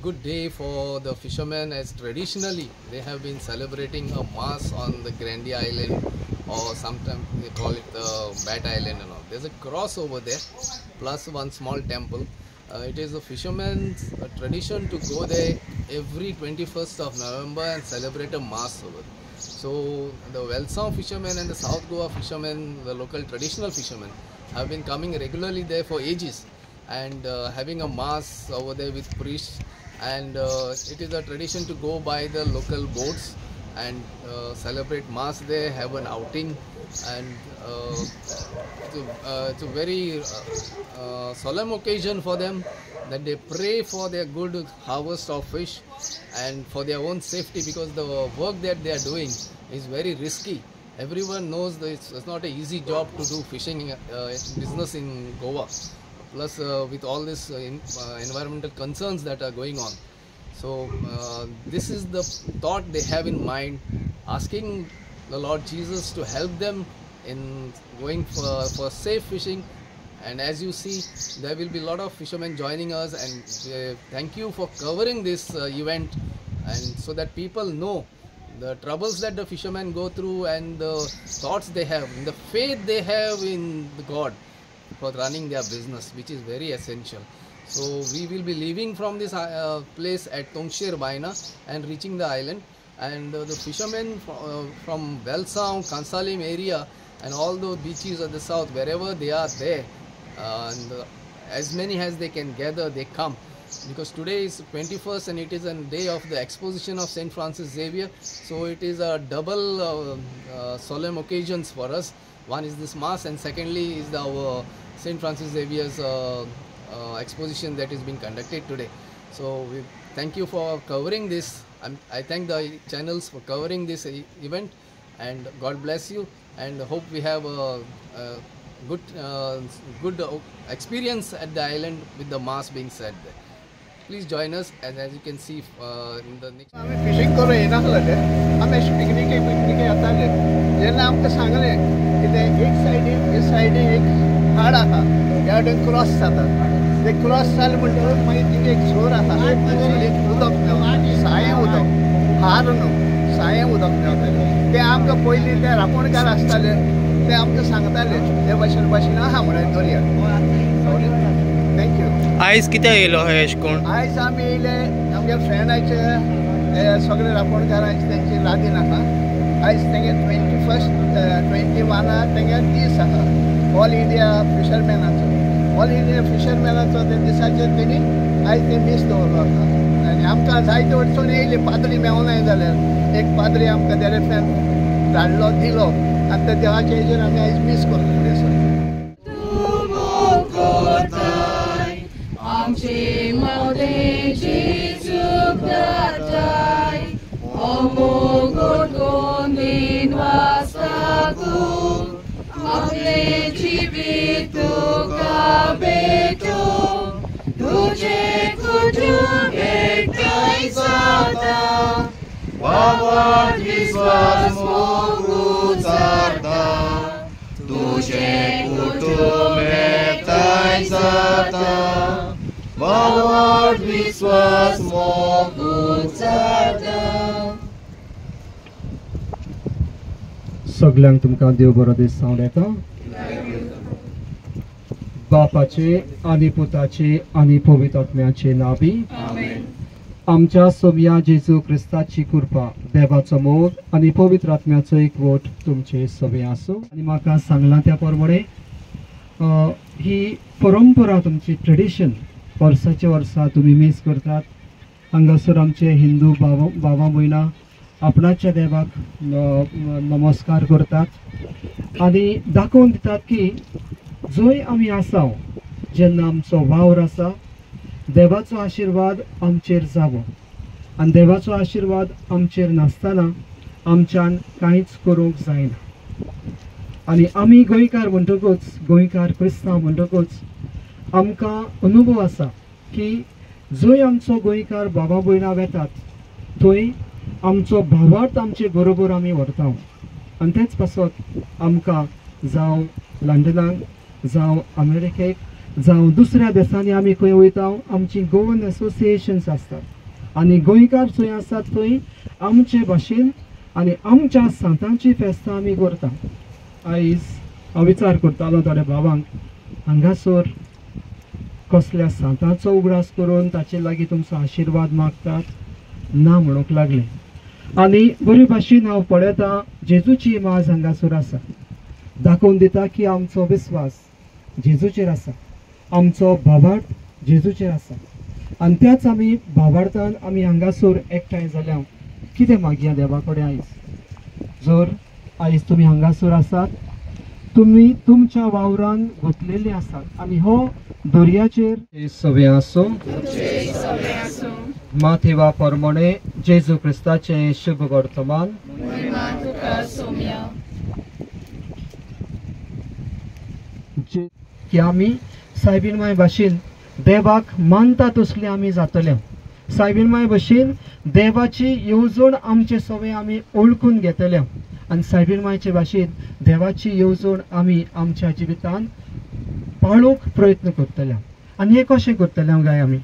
good day for the fishermen, as traditionally they have been celebrating a mass on the Grandy Island, or sometimes they call it the Bat Island and all. There's a cross over there plus one small temple. It is a fisherman's tradition to go there every 21st of November and celebrate a mass over there. So the Welsong fishermen and the South Goa fishermen, the local traditional fishermen, have been coming regularly there for ages and having a mass over there with priests, and it is a tradition to go by the local boats and celebrate mass there, have an outing, and it's a very solemn occasion for them, that they pray for their good harvest of fish and for their own safety, because the work that they are doing is very risky. Everyone knows that it's not an easy job to do fishing business in Goa, plus with all this environmental concerns that are going on. So this is the thought they have in mind, asking the Lord Jesus to help them in going for safe fishing. And as you see, there will be a lot of fishermen joining us, and thank you for covering this event, and so that people know the troubles that the fishermen go through and the thoughts they have, and the faith they have in the God for running their business, which is very essential. So we will be leaving from this place at Tongshir Baina and reaching the island, and the fishermen from Welsong, Kansalim area and all those beaches of the south, wherever they are there, and as many as they can gather, they come, because today is 21st and it is a day of the exposition of St. Francis Xavier. So it is a double solemn occasions for us. One is this mass, and secondly is our St. Francis Xavier's exposition that is being conducted today. So we thank you for covering this. I thank the channels for covering this event, and God bless you, and hope we have a good experience at the island with the mass being said there. Please join us, and as you can see in the next. आम्ही fishing करू येणार होते, आम्ही picnic येताले जेन्ना आमकां सांगले की ते एक सायडीन एक हाड आहा, ह्या वटेन क्रॉस जाता, ते क्रॉस जाले म्हणटकूच मागीर थिंगा एक झोर आहा, उदक सायें उदक, हार न्हू सायें उदक मेवतालें. ते आमकां पयलीं ते रांपोणकार आसताले, ते आमकां सांगताले ते भाशेन आहा म्हणून दर्या. थँक्यू. आयज कितें येयलो हे अशें कोण? आयज आमी येयले आमगे फ्रेंडाचे सगळे रांपोणकारांचे तेंची लादीन आहा. आयज तेंगे 21 तेंगे दीस आहा ऑल इंडिया फिशरमॅनाचो. ऑल इंडिया फिशरमॅनाचो ते दिसाचेर तेणी आयज ते दीस दवरलो आसा, आनी आमकां जायते वटसून येयले. पाद्री मेवनाय जाल्यार एक पाद्री आमकां देरेफ्यान धाडलो दिलो, आनी त्या देवाच्या हेजेर आमी आयज मीस करता फुडें सर. आमचे मौदेची चूक दाताय, अमोगोट गोंदीन वाचताकू, आपले जिवीत तुका भेटो, तुझे कुटुंब एकठांय जाता, वावड विश्वास मोगू जाता, तुझे कुटुंब एकठांय जाता, वावड विश्वास मोगू जाता. सगळ्यांक तुमकां देव बरो दीस जावं येता. बापाचे आनी पुताचे आनी पवित्र आत्म्याचे नावी. आमच्या सोम्या जेजू क्रिस्ताची कृपा, देवाचो मोग आनी पवित्र आत्म्याचो एकवट तुमचे सगळे आसूं. आनी म्हाका सांगलां त्या प्रमाणे ही परंपरा, तुमची ट्रेडिशन वर्साच्या वर्सा तुम्ही मिस करतात. हांगासर आमचे हिंदू बाबा भयणां आपणाच्या देवाक नमस्कार करतात आनी दाखोवन दितात की जंय आमी आसा, जेन्ना आमचो वावर आसा, देवाचो आशिर्वाद आमचेर जावो, आनी देवाचो आशिर्वाद आमचेर नासतना आमच्यान कांयच करूंक जायना. आनी आमी गोंयकार म्हणटकूच, गोंयकार क्रिस्तांव म्हणटकूच आमकां अनुभव आसा की जंय आमचो गोंयकार बाबा भयणां वेतात, थंय आमचो भावार्थ आमचे बरोबर आमी व्हरता. आनी तेच पासत आमकां जावं लंडनाक, जावं अमेरिकेक, जावं दुसऱ्या देशांनी आमी खंय वयता आमची गोवन एसोसिएशन्स आसतात आनी गोंयकार थंय आसात थंय आमचे भाशेन आनी आमच्या सांतांची फेस्तां आमी करता. आयज हांव विचार करतालो थोड्या भावांक हांगासर कसल्या सांतांचो उगडास करून ताचे लागीं तुमचो आशिर्वाद मागतात ना म्हणूंक लागले. आनी बरे भाशेन हांव पळयता जेजूची इमाज हांगासर आसा. दाखोवन दिता की आमचो विस्वास जेजूचेर आसा, आमचो भावार्थ जेजूचेर आसा. आनी त्याच आमी भावार्थान आमी हांगासर एकठांय जाल्या कितें मागया देवा कडेन. जर आयज तुमी हांगासर आसात, तुमी तुमच्या वावरान गुंतलेले आसात आनी हो दर्याचेर सवे आसो माथेवा प्रमाणे जेजू क्रिस्ताचें शुभ वर्तमान की आमी सायबीणमाय भाशेन देवाक मानता तसले आमी जातले. सायबीणमाय भशेन देवाची येवजण आमचे सवे आमी ओळखून घेतल्या आनी सायबीणमायचे भाशेन देवाची येवजण आमी आमच्या जिवितान पाळूंक प्रयत्न करतले. आनी हे कशें करतले काय आमी?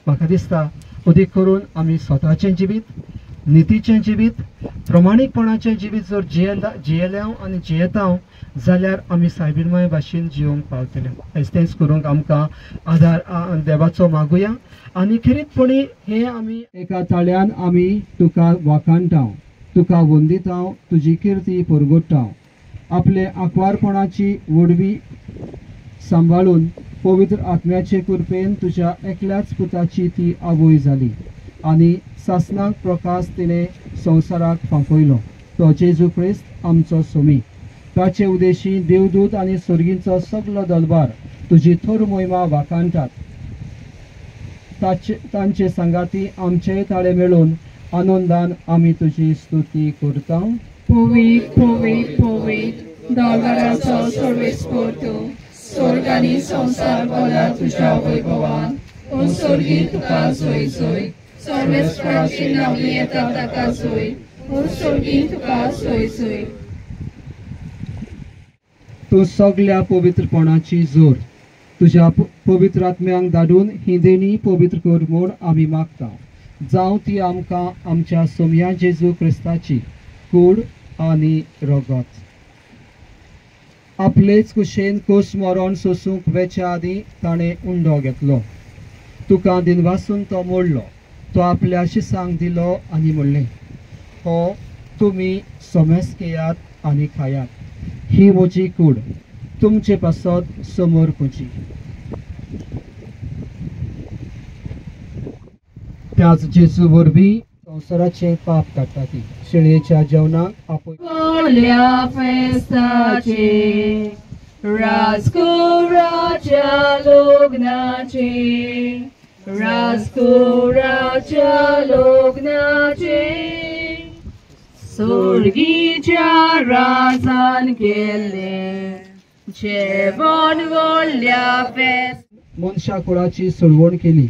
म्हाका दिसता अदीक करून आमी स्वताचें जिवीत, नितीचें जिवीत, प्रमाणीकपणाचें जिवीत जर जियेल्या आनी जियेता जाल्यार आमी सायबीणमाय भाशेन जिवंक पावतले. आयज तेंच करूंक आमकां आदार देवाचो मागुया. आनी खरीतपणी हे आमी एका ताळ्यान आमी तुका वाखाणटाव, तुका वंदिताव, तुजी किर्ती परगट्टाव. आपले आंकवारपणाची वडवी सांबाळून पवित्र आत्म्याचे कृपेन तुज्या एकल्याच पुताची ती आवय जाली आनी सासणाक प्रकाश तिणे संवसाराक फांफयलो. तो जेजू क्रिस्त आमचो सोमी. ताचे उदेशी देवदूत आनी सर्गींचो सगलो दरबार तुजी थोर मोहिमा वाखाणटात. तांचे संगाती आमचे ताळे मेळून आनंदान आमी तुजी स्तुती करता. Poet, poet, poet, दरबाराचो सर्वेस्पर तूं, स्वर्ग आनी संवसार भला तुज्या वैभवान. ओ स्वर्गी तुका जोय जोय, सर्वेस्पराची नावली येता ताका जोय. ओ स्वर्गी तुका जोय जोय. तूं सगल्या पवित्रपणाची जोर तुज्या पवित्र आत्म्यांक धाडून ही देणी पवित्र कर म्हूण आमी मागता. जावं ती आमकां आमच्या सोम्या जेजू क्रिस्ताची कूड आनी रगत. आपलेच कुशेन कोस मरण सोसूंक वेच्या आदी ताणें उंडो घेतलो. तुका दिनवासून तो मोडलो. तो आपल्या शिसांक दिलो आनी म्हणलें, हो तुमी सोमेस घेयात आनी खायात. ही म्हजी कूड, तुमचे पासत समोर पुंजी. त्याच जेजू वरवीं संवसाराचे पाप काडटा ती शिणेच्या जेवणाक आपूण व्हडल्या फेस्ताचे, राजकुराच्या लग्नाचे, राजकुराच्या लग्नाचे. स्वर्गीच्या राजान केले जेवण व्हडल्या फेस्त. मनशा कुळाची सोडवण केली,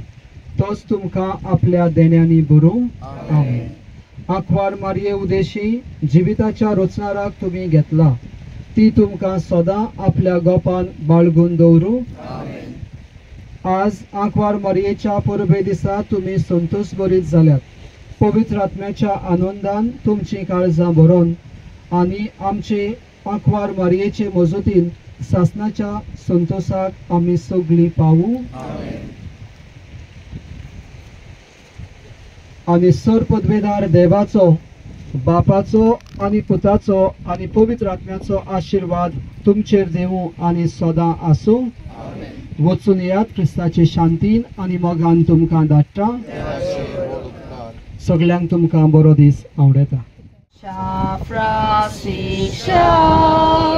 तोच तुमकां आपल्या देण्यांनी भरूंक. आमेन. आंकवार मारये उदेशी जिविताच्या रचणाराक तुमी घेतला. ती तुमकां सदां आपल्या गोपान बाळगून दवरूं. आज आंकवार मारयेच्या परबे दिसा तुमी संतोश भरीत जाल्यात. पवित्र आत्म्याच्या आनंदान तुमची काळजां भरोन आनी आमचे आंकवार मारयेचे मजतीन सासणाच्या संतोषाक आमी सगळीं पावूं. आनी सर पदवेदार देवाचो, बापाचो आनी पुताचो आनी पवित्र आत्म्याचो आशिर्वाद तुमचेर देवूं आनी सदां आसूं. वचून येयात क्रिस्ताचे शांतीन आनी मोगान तुमकां धाडटा. सगळ्यांक तुमकां बरो दीस आवडेता. Shafrasisha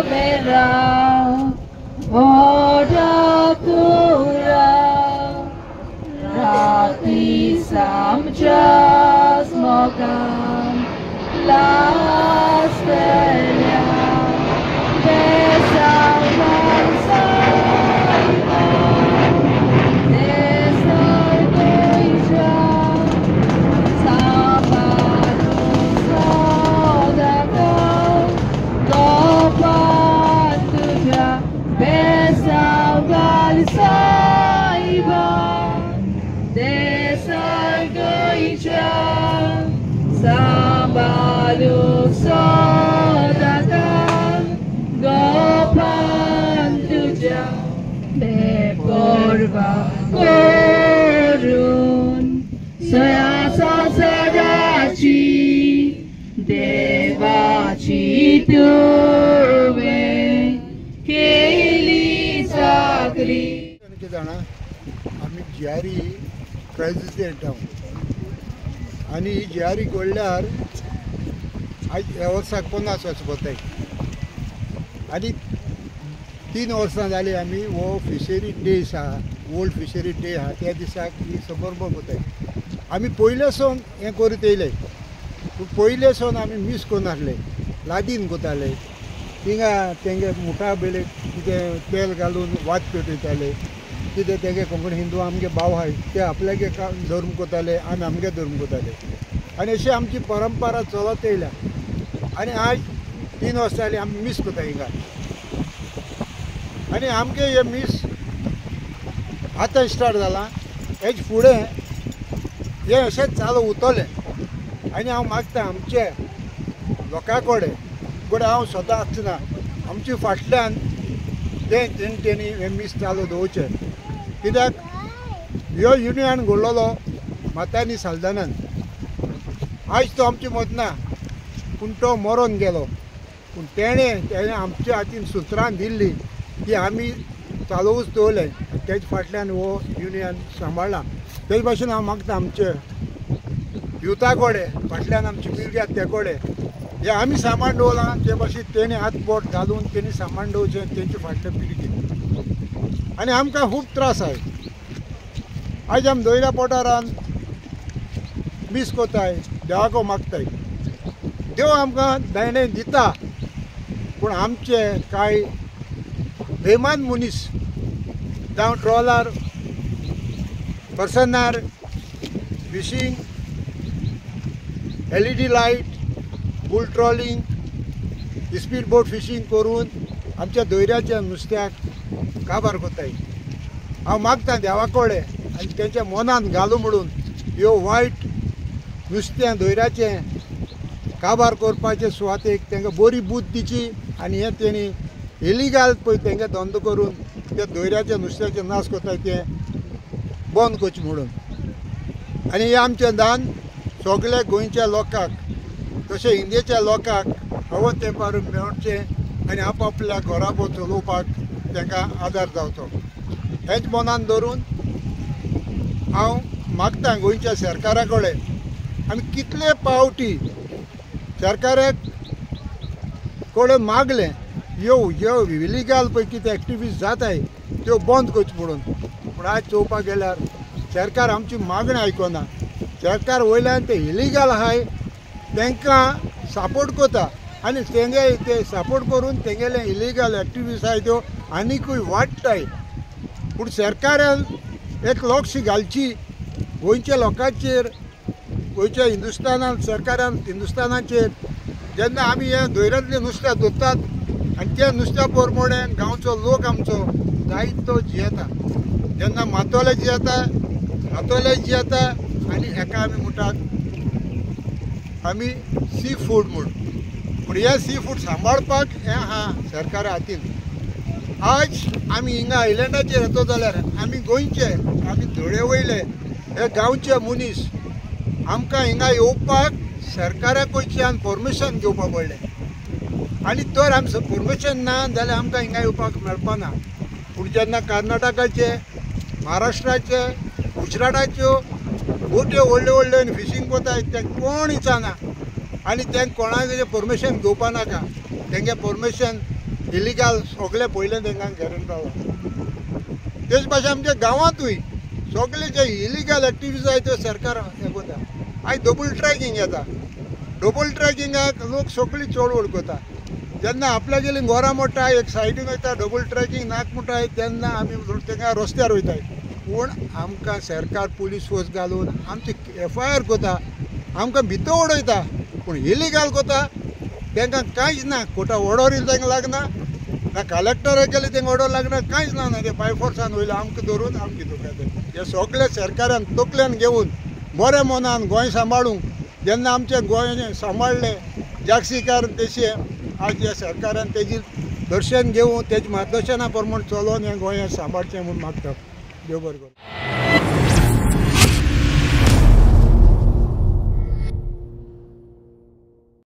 vera Vodakura Rati samcha smokam Lasvelia Desalman Saiman Desal Deja Sa Saluk sodata gopan tuja bekorba korun sayasa sadachi devachi tuve केली सागरी जाणा आमी जियारी प्रेसिडेंट हांव आनी ही जियारी घडल्यार आज ह्या वर्साक 50 वर्सां कोताय आनी 3 वर्सां जाली आमी हो फिशरी डेज आहा ओल्ड फिशरी डे आहा त्या दिसाक ही सबरबो कोताय आमी पयलेसून हें करीत येयले पूण पयलेसून आमी मिस कोनासले लादीन कोताले थिंगा तेंगे मुठा बेले कितें तेल घालून वात पेटयताले कितें तेगे कोंकणी हिंदू आमगे भाव आहाय ते आपल्यागे धर्म कोताले आमी आमगे धर्म कोताले आनी अशी आमची परंपरा चलत येयल्या आनी आज 3 वर्सां जाली आमी मिस कोता हिंगा आनी आमगे हे मिस आतां स्टार्ट जाला हेज फुडें हे अशेंच चालू उरतलें आनी हांव मागता आमचे लोकां कडेन हांव स्वता आसना आमचे फाटल्यान तेणी हे मिस चालू दवरचें कित्याक ह्यो युनियन घडलोलो मातानी सालदानान आयज तो आमचे मदना पूण तो मरोन गेलो पूण तेणें आमच्या हातीन सुत्रां दिल्लीं की आमी चालूच दवरलें तेजे फाटल्यान हो युनियन सांबाळ्ळा तेजे भाशेन हांव मागता आमचे युथा कडेन फाटल्यान आमची पिळगी आसा ते कडेन हे आमी सामान दवरलां ते भाशेन तेणी हात बोट घालून तेणी सामान दवरचें तेंचे फाटले पिळगी आनी आमकां खूब त्रास आहाय आयज आमी दोयऱ्या पोटारान मिस कोताय देवाको मागताय देव आमकां दायणे दिता पूण आमचे कांय बेमान मनीस जावं ट्रॉलर पर्सनार fishing LED light bull trawling speed boat fishing करून आमच्या दोयऱ्याच्या नुस्त्याक काबार कोताय हांव मागता देवा कडेन आनी तेंच्या मनान घालू म्हणून ह्यो वायट नुस्त्या दोयऱ्याचें काबार करपाचे सुवातेक तांकां बरी बूद दिची आनी हें तेणी इलिगल पळय तेंगे धंदो करून ते दोयऱ्याच्या नुस्त्याचें नाश कोताय तें बंद करचें म्हणून आनी हें आमचें दान सगळ्या गोंयच्या लोकांक तशें इंडियेच्या लोकांक हवो तेंपार मेळचें आनी आपआपल्या घोराबो चलोवपाक तांकां आदार जावचो हेंच मनान धरून हांव मागता गोंयच्या सरकारा कडेन आमी कितले पावटी सरकाराक कडेन मागलें ह्यो इलिगल पळय कितें एक्टिविटीज जाताय त्यो बंद करच्यो म्हणून पूण आयज चोवपाक गेल्यार सरकार आमची मागणी आयकना सरकार वयल्यान ते इलिगल आहाय तांकां सपोर्ट करता आनी तेंगे ते सपोर्ट करून तेंगेले इलिगल एक्टिविटीज आहाय त्यो आनिकूय वाडटाय पूण सरकारान एक लक्ष घालची गोंयच्या लोकांचेर गोंयच्या हिंदुस्तानाचेर जेन्ना आमी हे दोयऱ्यांतलें नुस्तें धरतात आनी त्या नुस्त्या प्रमाणे गांवचो लोक आमचो जायतो जियेता जेन्ना मातोले जियेता आनी हेका आमी म्हणटात आमी सी फूड म्हूण पूण हे सी फूड सांबाळपाक हें आहा सरकारा हातीन आज आमी हिंगा आयलँडाचेर येतो जाल्यार आमी गोंयचे आमी धडे वयले हे गांवचे मनीस आमकां हिंगा येवपाक सरकारा कडच्यान परमिशन घेवपाक पडलें आनी तर आमचो परमिशन ना जाल्यार आमकां हिंगा येवपाक मेळपाना पूण जेन्ना कर्नाटकाचे महाराष्ट्राचे गुजराताच्यो बोट्यो व्हडल्यो व्हडल्यो फिशींग कोताय ते कोण विचारना आनी तेंकां कोणाक परमिशन घेवपा नाका तेंगे परमिशन इलिगल सगळें पयलें तेंकां गॅरंटी जाला तेच भाशेन आमच्या गांवांतूय सगळे जे इलिगल एक्टिविटीज आहाय त्यो सरकार हें कोता आयज डबल ट्रॅकिंग येता डबल ट्रॅकिंगाक लोक सगळीं चड वळखता जेन्ना आपल्या गेली घोरां मोडटा एक सायडीन वयता डबल ट्रॅकिंग नाक म्हणटाय तेन्ना आमी तेंकां रस्त्यार वयताय पूण आमकां सरकार पुलीस फोर्स घालून आमची FIR कोता आमकां भितर उडयता पूण इलिगल कोता तांकां कांयच ना कोर्टा ऑर्डर तांकां लागना ना कलेक्टराक गेले तांकां ऑर्डर लागना कांयच ना ते बाय फोर्सान वयले आमकां धरून आमकां धोका हे सगळे सरकारान तकल्यान घेवन बरे मनान गोंय सांबाळूंक जेन्ना आमचें गोंय सांबाळलें जागसीकार देशी आज ह्या सरकारान तेजी दर्शन घेवन तेजे मार्गदर्शना प्रमाण चलोवन हें गोंय सांबाळचें म्हूण मागता. देव बरें करूं.